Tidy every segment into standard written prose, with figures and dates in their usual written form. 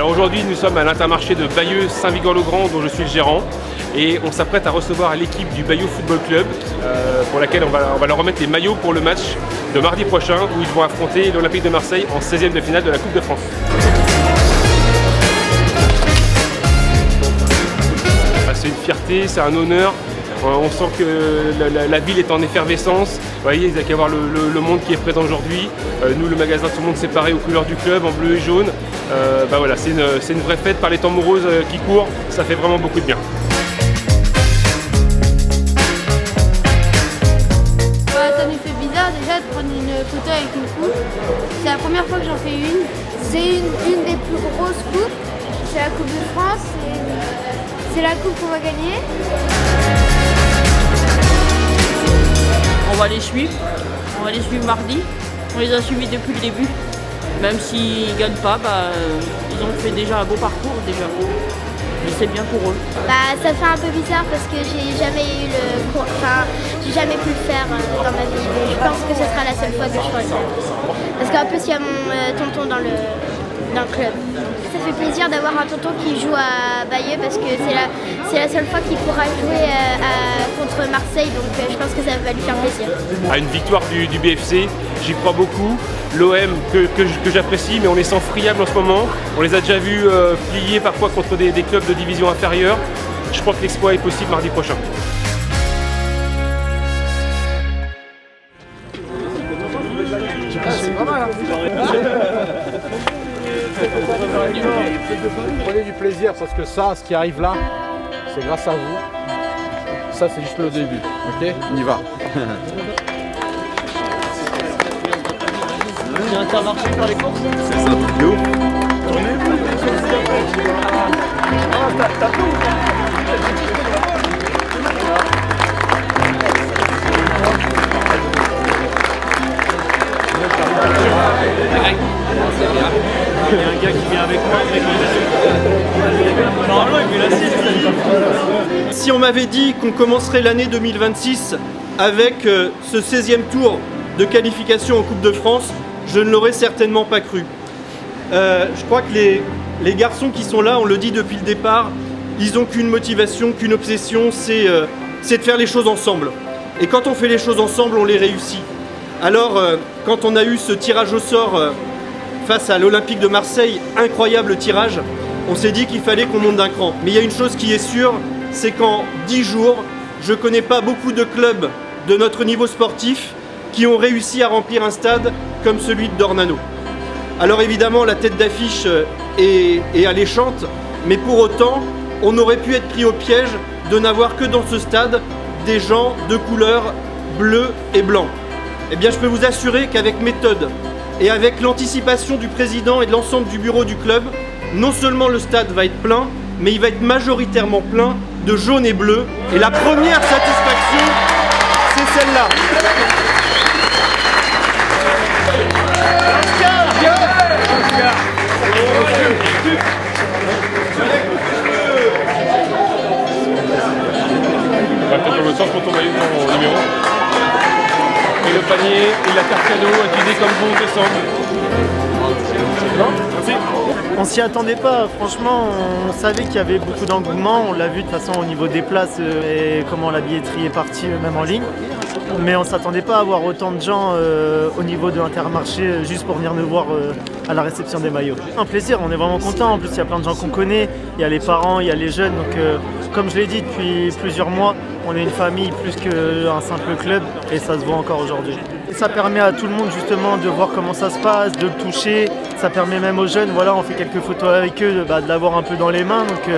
Alors aujourd'hui, nous sommes à l'Intermarché de Bayeux-Saint-Vigor-le-Grand, dont je suis le gérant. Et on s'apprête à recevoir l'équipe du Bayeux Football Club, pour laquelle on va leur remettre les maillots pour le match de mardi prochain, où ils vont affronter l'Olympique de Marseille en 16e de finale de la Coupe de France. C'est une fierté, c'est un honneur. On sent que la ville est en effervescence. Vous voyez, il n'y a qu'à voir le monde qui est présent aujourd'hui. Nous, le magasin, tout le monde séparé aux couleurs du club, en bleu et jaune. Voilà, c'est une vraie fête par les temps moroses qui courent. Ça fait vraiment beaucoup de bien. Ça nous fait bizarre déjà de prendre une photo avec une coupe. C'est la première fois que j'en fais une. C'est une des plus grosses coupes. C'est la Coupe de France. C'est la coupe qu'on va gagner. On va les suivre mardi. On les a suivis depuis le début. Même s'ils ne gagnent pas, ils ont fait déjà un beau parcours déjà. Mais c'est bien pour eux. Ça fait un peu bizarre parce que j'ai jamais pu le faire dans ma vie. Mais je pense que ce sera la seule fois que je ferai ça. Parce qu'en plus il y a mon tonton dans le club. Ça fait plaisir d'avoir un tonton qui joue à Bayeux parce que c'est la seule fois qu'il pourra jouer contre Marseille, donc je pense que ça va lui faire plaisir. À une victoire du BFC, j'y crois beaucoup. L'OM que j'apprécie, mais on les sent friables en ce moment. On les a déjà vus plier parfois contre des clubs de division inférieure. Je crois que l'exploit est possible mardi prochain. C'est pas mal, hein. Prenez du plaisir parce que ça, ce qui arrive là, c'est grâce à vous. Ça, c'est juste le début. Ok, on y va. C'est Intermarché par les courses. C'est ça, vidéo. Il y a un gars qui vient avec moi, normalement il fait la sieste. Si on m'avait dit qu'on commencerait l'année 2026 avec ce 16e tour de qualification en Coupe de France, je ne l'aurais certainement pas cru. Je crois que les garçons qui sont là, on le dit depuis le départ, ils n'ont qu'une motivation, qu'une obsession, c'est de faire les choses ensemble. Et quand on fait les choses ensemble, on les réussit. Alors, quand on a eu ce tirage au sort face à l'Olympique de Marseille, incroyable tirage, on s'est dit qu'il fallait qu'on monte d'un cran. Mais il y a une chose qui est sûre, c'est qu'en 10 jours, je ne connais pas beaucoup de clubs de notre niveau sportif qui ont réussi à remplir un stade comme celui de Dornano. Alors évidemment, la tête d'affiche est alléchante, mais pour autant, on aurait pu être pris au piège de n'avoir que dans ce stade des gens de couleur bleu et blanc. Eh bien, je peux vous assurer qu'avec méthode et avec l'anticipation du président et de l'ensemble du bureau du club, non seulement le stade va être plein, mais il va être majoritairement plein de jaune et bleu. Et la première satisfaction, c'est celle-là. On va peut-être dans le sens pour ton numéro. Et le panier et la carte cadeau utilisée comme bon décembre. Merci. On s'y attendait pas, franchement, on savait qu'il y avait beaucoup d'engouement, on l'a vu de toute façon au niveau des places et comment la billetterie est partie même en ligne. Mais on ne s'attendait pas à avoir autant de gens au niveau de Intermarché juste pour venir nous voir à la réception des maillots. Un plaisir, on est vraiment content. En plus, il y a plein de gens qu'on connaît, il y a les parents, il y a les jeunes. Donc, comme je l'ai dit depuis plusieurs mois, on est une famille plus qu'un simple club et ça se voit encore aujourd'hui. Ça permet à tout le monde justement de voir comment ça se passe, de le toucher. Ça permet même aux jeunes, voilà, on fait quelques photos avec eux, de l'avoir un peu dans les mains. Donc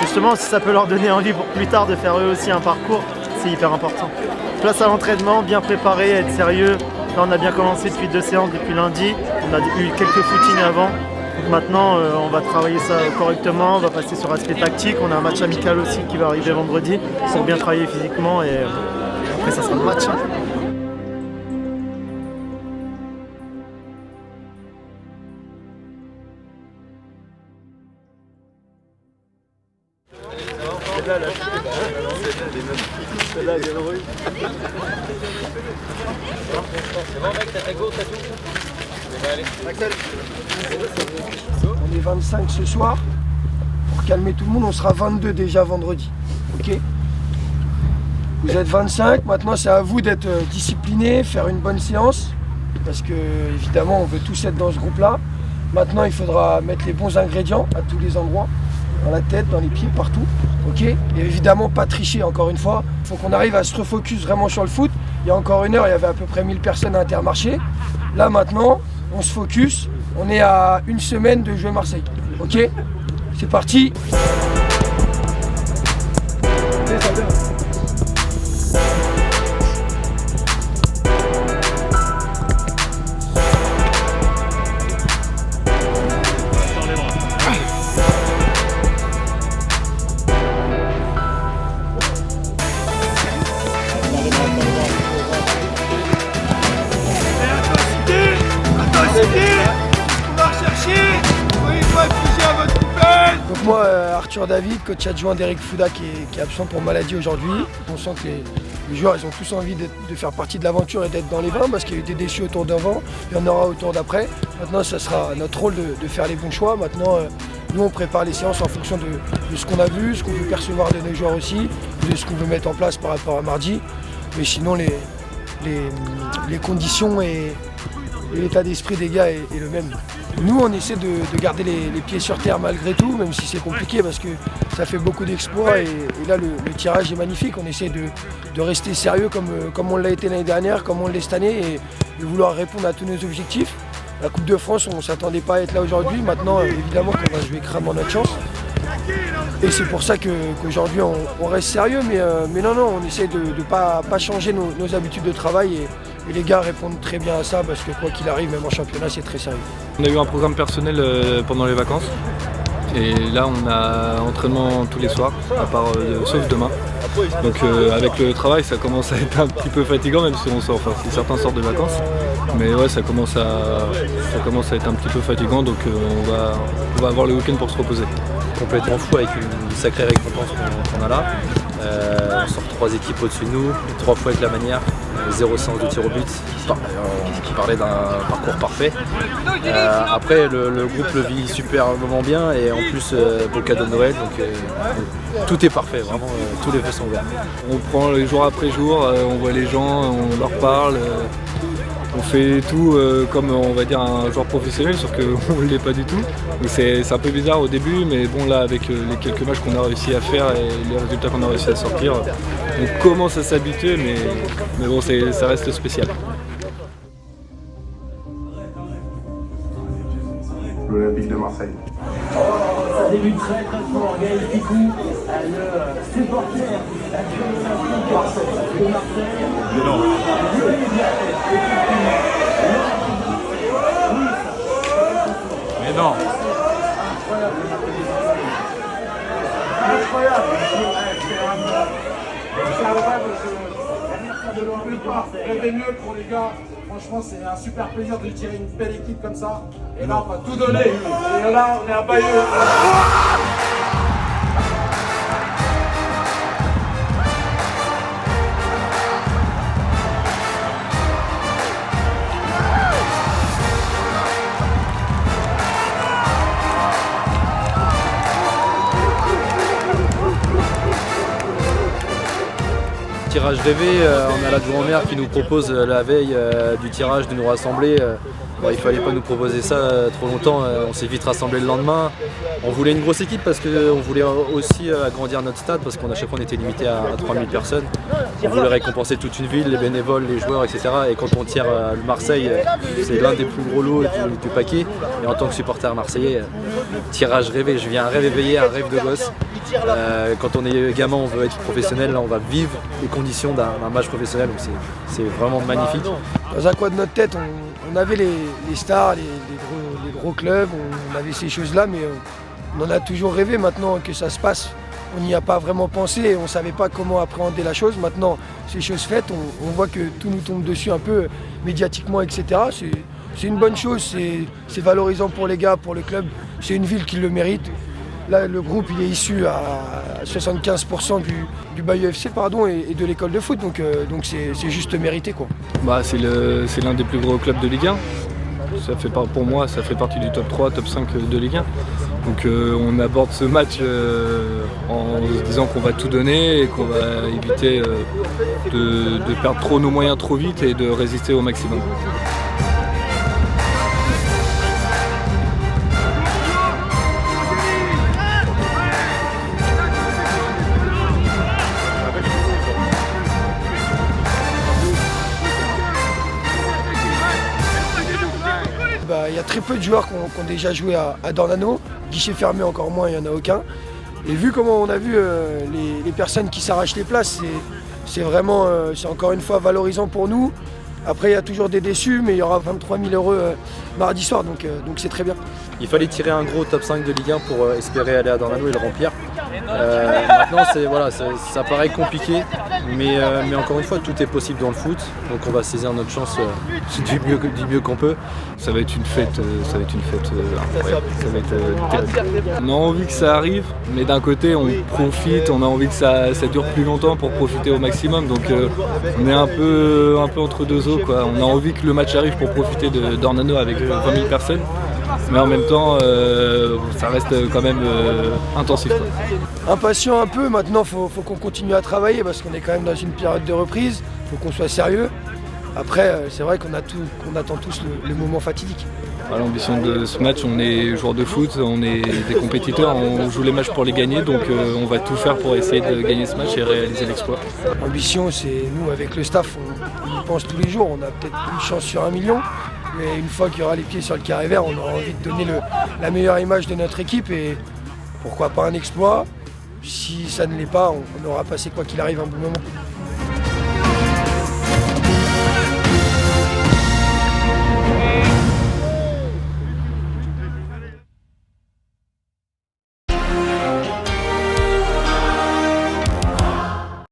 justement, si ça peut leur donner envie pour plus tard de faire eux aussi un parcours, c'est hyper important. Place à l'entraînement, bien préparé, être sérieux. Là, on a bien commencé depuis 2 séances depuis lundi. On a eu quelques footings avant. Donc maintenant, on va travailler ça correctement. On va passer sur l'aspect tactique. On a un match amical aussi qui va arriver vendredi pour bien travailler physiquement. Et après, ça sera le match. C'est bon mec, t'as ta go, t'as tout. Axel. 25 ce soir. Pour calmer tout le monde, on sera 22 déjà vendredi. Ok ? Vous êtes 25, maintenant c'est à vous d'être disciplinés, faire une bonne séance. Parce que évidemment on veut tous être dans ce groupe-là. Maintenant il faudra mettre les bons ingrédients à tous les endroits. Dans la tête, dans les pieds, partout. Ok ? Et évidemment pas tricher encore une fois. Il faut qu'on arrive à se refocus vraiment sur le foot. Il y a encore une heure, il y avait à peu près 1000 personnes à Intermarché. Là maintenant, on se focus. On est à une semaine de jouer Marseille. Ok ? C'est parti. Donc moi, Arthur David, coach adjoint d'Eric Fouda qui est absent pour maladie aujourd'hui. On sent que les joueurs ils ont tous envie de faire partie de l'aventure et d'être dans les 20 parce qu'il y a eu des déçus autour d'avant, il y en aura autour d'après. Maintenant, ça sera notre rôle de faire les bons choix. Maintenant, nous on prépare les séances en fonction de ce qu'on a vu, ce qu'on veut percevoir de nos joueurs aussi, de ce qu'on veut mettre en place par rapport à mardi. Mais sinon, les conditions et l'état d'esprit des gars est le même. Nous, on essaie de garder les pieds sur terre malgré tout, même si c'est compliqué parce que ça fait beaucoup d'exploits et là, le tirage est magnifique. On essaie de rester sérieux comme on l'a été l'année dernière, comme on l'est cette année et de vouloir répondre à tous nos objectifs. La Coupe de France, on ne s'attendait pas à être là aujourd'hui. Maintenant, évidemment qu'on va jouer crânement notre chance. Et c'est pour ça qu'aujourd'hui, on reste sérieux. Mais non, on essaie de ne pas changer nos habitudes de travail. Et les gars répondent très bien à ça parce que quoi qu'il arrive, même en championnat, c'est très sérieux. On a eu un programme personnel pendant les vacances. Et là, on a entraînement tous les soirs, à part sauf demain. Donc avec le travail, ça commence à être un petit peu fatigant, même si si certains sortent de vacances. Mais ouais, ça commence à être un petit peu fatigant, donc on va avoir le week-end pour se reposer. Complètement fou avec une sacrée récompense qu'on a là. On sort 3 équipes au-dessus de nous, 3 fois avec la manière, 0 séance de tir au but, qui parlait d'un parcours parfait. Après le groupe le vit superbement bien et en plus pour le cadeau de Noël, donc tout est parfait, vraiment tous les feux sont ouverts. On prend les jour après jour, on voit les gens, on leur parle. On fait tout comme on va dire un joueur professionnel, sauf qu'on ne l'est pas du tout. Donc c'est un peu bizarre au début, mais bon là avec les quelques matchs qu'on a réussi à faire et les résultats qu'on a réussi à sortir, on commence à s'habituer, mais bon ça reste spécial. L'Olympique de Marseille. Ça débute très fort, Gaël Picou, le supporter de l'Olympique de Marseille. Mais non. Mais non. Incroyable. Rêvez mieux pour les gars. Franchement, c'est un super plaisir de tirer une belle équipe comme ça. Et là, on va tout donner. Et là, on est à Bayeux. Tirage rêvé, on a l'adjoint-maire qui nous propose la veille du tirage de nous rassembler. Bon, il ne fallait pas nous proposer ça trop longtemps, on s'est vite rassemblé le lendemain. On voulait une grosse équipe parce qu'on voulait aussi agrandir notre stade parce qu'à chaque fois on était limité à 3000 personnes. On voulait récompenser toute une ville, les bénévoles, les joueurs, etc. Et quand on tire le Marseille, c'est l'un des plus gros lots du paquet. Et en tant que supporter marseillais, tirage rêvé, je viens un rêve éveillé, un rêve de gosse. Quand on est gamin, on veut être professionnel, là on va vivre les conditions d'un match professionnel, donc c'est vraiment magnifique. Dans un coin de notre tête, on avait les stars, les gros clubs, on avait ces choses-là, mais on en a toujours rêvé. Maintenant que ça se passe, on n'y a pas vraiment pensé, on ne savait pas comment appréhender la chose. Maintenant, ces choses faites, on voit que tout nous tombe dessus un peu médiatiquement, etc. C'est une bonne chose, c'est valorisant pour les gars, pour le club, c'est une ville qui le mérite. Là, le groupe il est issu à 75% du Bayeux FC et de l'école de foot, donc c'est juste mérité, quoi. C'est l'un des plus gros clubs de Ligue 1. pour moi, ça fait partie du top 3, top 5 de Ligue 1. Donc on aborde ce match en se disant qu'on va tout donner et qu'on va éviter de perdre trop nos moyens trop vite et de résister au maximum. Il y a très peu de joueurs qui ont déjà joué à Dornano, guichet fermé encore moins, il n'y en a aucun. Et vu comment on a vu les personnes qui s'arrachent les places, c'est vraiment, c'est encore une fois valorisant pour nous. Après il y a toujours des déçus, mais il y aura 23 000 € mardi soir, donc c'est très bien. Il fallait tirer un gros top 5 de Ligue 1 pour espérer aller à Dornano et le remplir. Maintenant ça paraît compliqué, mais encore une fois tout est possible dans le foot, donc on va saisir notre chance du mieux qu'on peut. Ça va être une fête, incroyable. Ça va être terrible. On a envie que ça arrive, mais d'un côté on profite, on a envie que ça dure plus longtemps pour profiter au maximum, donc on est un peu entre deux eaux, quoi. On a envie que le match arrive pour profiter de Dornano avec 20 000 personnes. Mais en même temps, ça reste quand même intensif, quoi. Impatient un peu, maintenant faut qu'on continue à travailler parce qu'on est quand même dans une période de reprise, il faut qu'on soit sérieux. Après, c'est vrai qu'on attend tous le moment fatidique. L'ambition de ce match, on est joueurs de foot, on est des compétiteurs, on joue les matchs pour les gagner, donc on va tout faire pour essayer de gagner ce match et réaliser l'exploit. L'ambition, c'est nous avec le staff, on y pense tous les jours, on a peut-être une chance sur 1 million. Mais une fois qu'il y aura les pieds sur le carré vert, on aura envie de donner la meilleure image de notre équipe et pourquoi pas un exploit. Si ça ne l'est pas, on aura passé quoi qu'il arrive un bon moment.